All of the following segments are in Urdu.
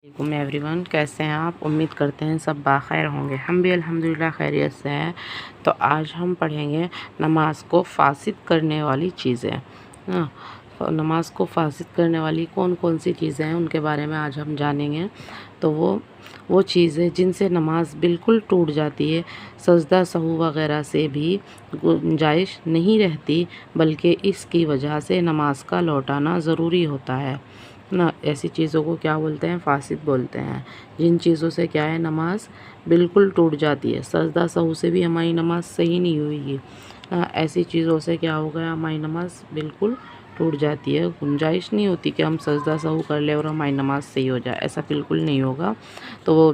وعلیکم ایوری ون، کیسے ہیں آپ؟ امید کرتے ہیں سب بخیر ہوں گے۔ ہم بھی الحمدللہ خیریت سے ہیں۔ تو آج ہم پڑھیں گے نماز کو فاسد کرنے والی چیزیں۔ نماز کو فاسد کرنے والی کون کون سی چیزیں ہیں ان کے بارے میں آج ہم جانیں گے۔ تو وہ چیزیں جن سے نماز بالکل ٹوٹ جاتی ہے، سجدہ سہو وغیرہ سے بھی گنجائش نہیں رہتی، بلکہ اس کی وجہ سے نماز کا لوٹانا ضروری ہوتا ہے ایسی چیزوں کو کیا بولتے ہیں؟ فاسد بولتے ہیں۔ جن چیزوں سے کیا ہے، نماز بالکل ٹوٹ جاتی ہے، سجدہ سہو سے بھی ہماری نماز صحیح نہیں ہوئے گی، ایسی چیزوں سے کیا ہو گیا، ہماری نماز بالکل ٹوٹ جاتی ہے۔ گنجائش نہیں ہوتی کہ ہم سجدہ سہو کر لیں اور ہماری نماز صحیح ہو جائے، ایسا بالکل نہیں ہوگا۔ تو وہ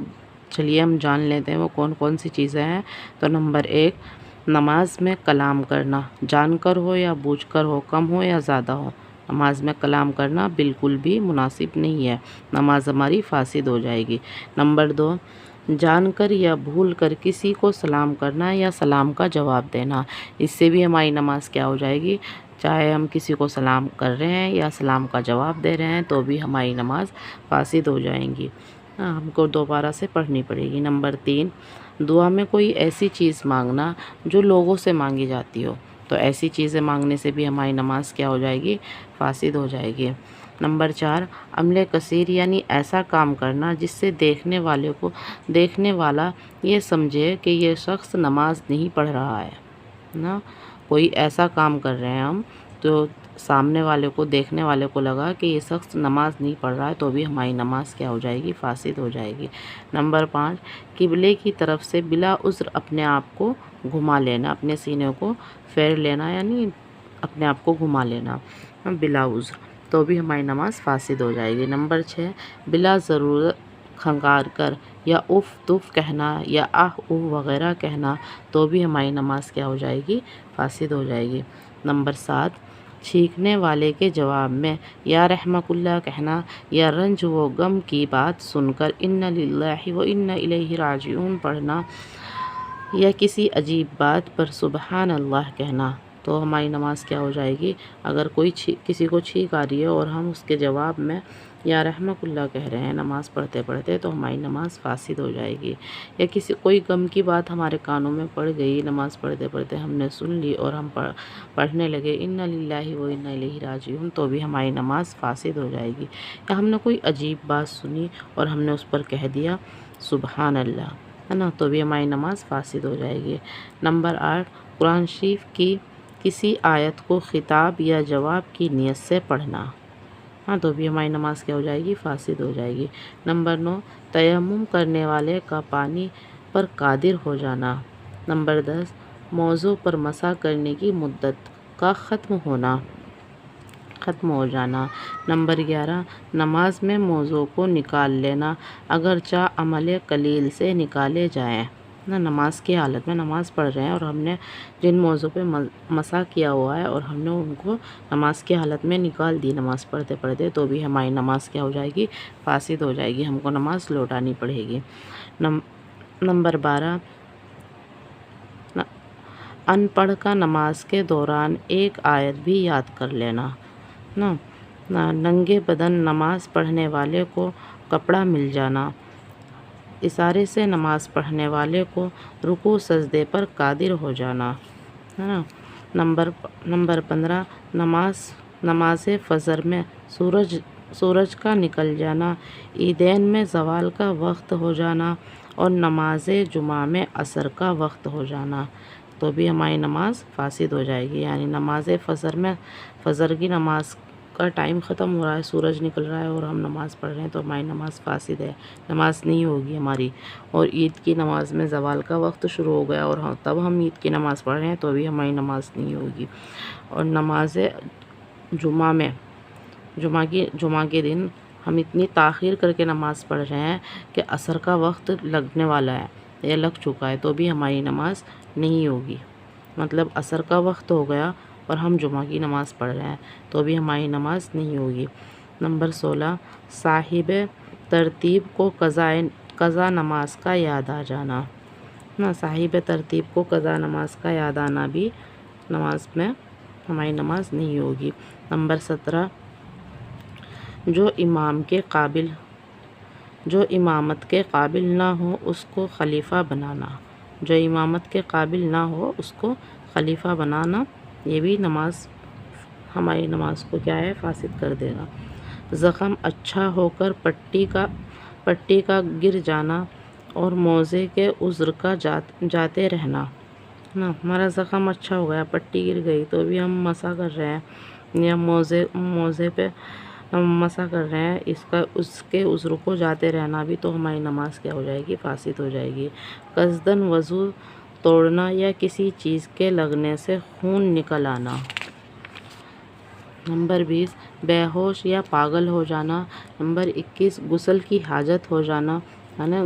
چلیے ہم جان لیتے ہیں وہ کون کون سی چیزیں ہیں۔ تو نمبر 1، نماز میں کلام کرنا، جان کر ہو یا بوجھ کر ہو، کم ہو یا زیادہ ہو، نماز میں کلام کرنا بالکل بھی مناسب نہیں ہے، نماز ہماری فاسد ہو جائے گی۔ نمبر 2، جان کر یا بھول کر کسی کو سلام کرنا یا سلام کا جواب دینا، اس سے بھی ہماری نماز کیا ہو جائے گی، چاہے ہم کسی کو سلام کر رہے ہیں یا سلام کا جواب دے رہے ہیں تو بھی ہماری نماز فاسد ہو جائیں گی، ہم کو دوبارہ سے پڑھنی پڑے گی۔ نمبر 3، دعا میں کوئی ایسی چیز مانگنا جو لوگوں سے مانگی جاتی ہو، تو ایسی چیزیں مانگنے سے بھی ہماری نماز کیا ہو جائے گی، فاسد ہو جائے گی۔ نمبر 4، عمل کثیر یعنی ایسا کام کرنا جس سے دیکھنے والا یہ سمجھے کہ یہ شخص نماز نہیں پڑھ رہا ہے کوئی ایسا کام کر رہے ہیں ہم تو سامنے والے کو، دیکھنے والے کو لگا کہ یہ شخص نماز نہیں پڑھ رہا ہے تو بھی ہماری نماز کیا ہو جائے گی، فاسد ہو جائے گی۔ نمبر 5، قبلے کی طرف سے بلا عذر اپنے آپ کو گھما لینا، اپنے سینے کو پھیر لینا یعنی اپنے آپ کو گھما لینا بلا عذر، تو بھی ہماری نماز فاسد ہو جائے گی۔ نمبر 6، بلا ضرورت کھنگار کر یا اف تف کہنا یا آہ اوہ وغیرہ کہنا، تو بھی ہماری نماز کیا ہو جائے گی، فاسد ہو جائے گی۔ نمبر 7، چھینکنے والے کے جواب میں یا رحمک اللہ کہنا یا رنج و غم کی بات سن کر انا للہ و انا الیہ راجعون پڑھنا یا کسی عجیب بات پر سبحان اللہ کہنا، تو ہماری نماز کیا ہو جائے گی۔ اگر کسی کو چھینک آ رہی ہے اور ہم اس کے جواب میں یا رحمک اللہ کہہ رہے ہیں نماز پڑھتے پڑھتے، تو ہماری نماز فاسد ہو جائے گی۔ یا کوئی غم کی بات ہمارے کانوں میں پڑ گئی، نماز پڑھتے پڑھتے ہم نے سن لی اور ہم پڑھنے لگے انا للہ و انا الیہ راجعون، تو بھی ہماری نماز فاسد ہو جائے گی۔ یا ہم نے کوئی عجیب بات سنی اور ہم نے اس پر کہہ دیا سبحان اللہ، تو بھی ہماری نماز فاسد ہو جائے گی۔ نمبر 8، قرآن شریف کی کسی آیت کو خطاب یا جواب کی نیت سے پڑھنا، تو بھی ہماری نماز کیا ہو جائے گی، فاسد ہو جائے گی۔ نمبر 9، تیمم کرنے والے کا پانی پر قادر ہو جانا۔ نمبر 10، موضوع پر مسح کرنے کی مدت کا ختم ہو جانا۔ نمبر 11، نماز میں موضوع کو نکال لینا اگرچہ عمل قلیل سے نکالے جائیں، نماز کی حالت میں نماز پڑھ رہے ہیں اور ہم نے جن موضوع پہ مسح کیا ہوا ہے اور ہم نے ان کو نماز کی حالت میں نکال دی نماز پڑھتے پڑھتے، تو بھی ہماری نماز کیا ہو جائے گی، فاسد ہو جائے گی، ہم کو نماز لوٹانی پڑے گی۔ نمبر 12، ان پڑھ کا نماز کے دوران ایک آیت بھی یاد کر لینا، ننگے بدن نماز پڑھنے والے کو کپڑا مل جانا، اشارے سے نماز پڑھنے والے کو رکوع سجدے پر قادر ہو جانا۔ نمبر 15، نماز فجر میں سورج کا نکل جانا، عیدین میں زوال کا وقت ہو جانا اور نماز جمعہ میں عصر کا وقت ہو جانا، تو بھی ہماری نماز فاسد ہو جائے گی۔ یعنی نماز فجر کی نماز کا ٹائم ختم ہو رہا ہے، سورج نکل رہا ہے اور ہم نماز پڑھ رہے ہیں تو ہماری نماز فاسد ہے، نماز نہیں ہوگی ہماری۔ اور عید کی نماز میں زوال کا وقت شروع ہو گیا اور تب ہم عید کی نماز پڑھ رہے ہیں تو بھی ہماری نماز نہیں ہوگی۔ اور نماز جمعہ کے دن ہم اتنی تاخیر کر کے نماز پڑھ رہے ہیں کہ عصر کا وقت لگنے والا ہے یا لگ چکا ہے، تو بھی ہماری نماز نہیں ہوگی۔ مطلب عصر کا وقت ہو گیا اور ہم جمعہ کی نماز پڑھ رہے ہیں تو بھی ہماری نماز نہیں ہوگی۔ نمبر 16، صاحب ترتیب کو قضا نماز کا یاد آ جانا، صاحب ترتیب کو قضا نماز کا یاد آنا بھی نماز میں ہماری نماز نہیں ہوگی۔ نمبر 17، جو امام کے قابل جو امامت کے قابل نہ ہو اس کو خلیفہ بنانا، جو امامت کے قابل نہ ہو اس کو خلیفہ بنانا، یہ بھی ہماری نماز کو کیا ہے، فاسد کر دے گا۔ زخم اچھا ہو کر پٹی کا گر جانا اور موزے کے عذر کا جاتے رہنا نا، ہمارا زخم اچھا ہو گیا، پٹی گر گئی تو بھی ہم مسح کر رہے ہیں یا موزے پہ مسح کر رہے ہیں، اس کے عذر کو جاتے رہنا بھی تو ہماری نماز کیا ہو جائے گی، فاسد ہو جائے گی۔ قصداً وضو توڑنا یا کسی چیز کے لگنے سے خون نکل آنا۔ نمبر 20 بے ہوش یا پاگل ہو جانا۔ نمبر 21 غسل کی حاجت ہو جانا، یعنی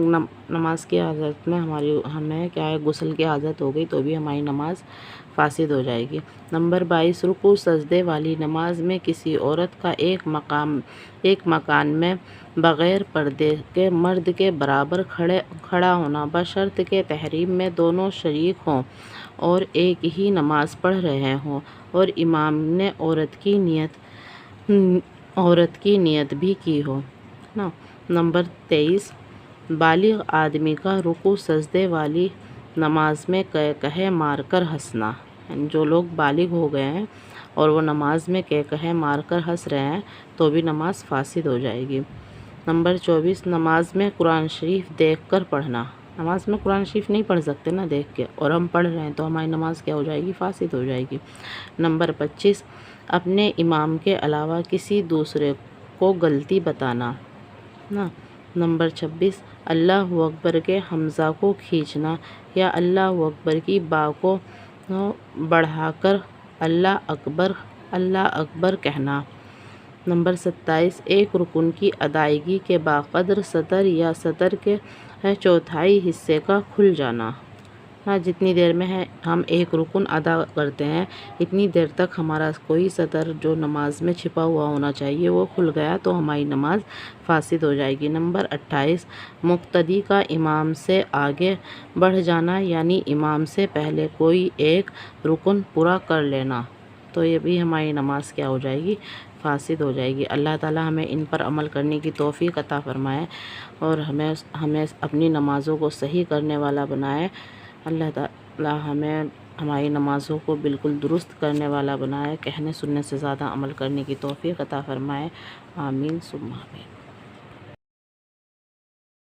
نماز کی حاجت میں ہمیں کیا ہے، غسل کی حاجت ہو گئی تو بھی ہماری نماز فاسد ہو جائے گی۔ نمبر 22 رکوع سجدے والی نماز میں کسی عورت کا ایک مکان میں بغیر پردے کے مرد کے برابر کھڑا ہونا، بشرط کہ تحریم میں دونوں شریک ہوں اور ایک ہی نماز پڑھ رہے ہوں اور امام نے عورت کی نیت بھی کی ہو نا۔ نمبر 23 بالغ آدمی کا رکوع سجدے والی نماز میں کہے مار کر ہنسنا، یعنی جو لوگ بالغ ہو گئے ہیں اور وہ نماز میں کہے مار کر ہنس رہے ہیں تو بھی نماز فاسد ہو جائے گی۔ نمبر 24 نماز میں قرآن شریف دیکھ کر پڑھنا، نماز میں قرآن شریف نہیں پڑھ سکتے نا دیکھ کے، اور ہم پڑھ رہے ہیں تو ہماری نماز کیا ہو جائے گی، فاسد ہو جائے گی۔ نمبر 25 اپنے امام کے علاوہ کسی دوسرے کو غلطی بتانا نا۔ نمبر 26 اللہ اکبر کے حمزہ کو کھینچنا یا اللہ اکبر کی با کو بڑھا کر اللہ اکبر کہنا۔ نمبر 27 ایک رکن کی ادائیگی کے بقدر سطر یا سطر کے چوتھائی حصے کا کھل جانا، جتنی دیر میں ہم ایک رکن ادا کرتے ہیں اتنی دیر تک ہمارا کوئی سطر جو نماز میں چھپا ہوا ہونا چاہیے وہ کھل گیا تو ہماری نماز فاسد ہو جائے گی۔ نمبر 28 مقتدی کا امام سے آگے بڑھ جانا، یعنی امام سے پہلے کوئی ایک رکن پورا کر لینا، تو یہ بھی ہماری نماز کیا ہو جائے گی، فاسد ہو جائے گی۔ اللہ تعالی ہمیں ان پر عمل کرنے کی توفیق عطا فرمائے اور ہمیں اپنی نمازوں کو صحیح کرنے والا بنائے۔ اللہ تعالی ہمیں ہماری نمازوں کو بالکل درست کرنے والا بنائے، کہنے سننے سے زیادہ عمل کرنے کی توفیق عطا فرمائے۔ آمین ثم آمین۔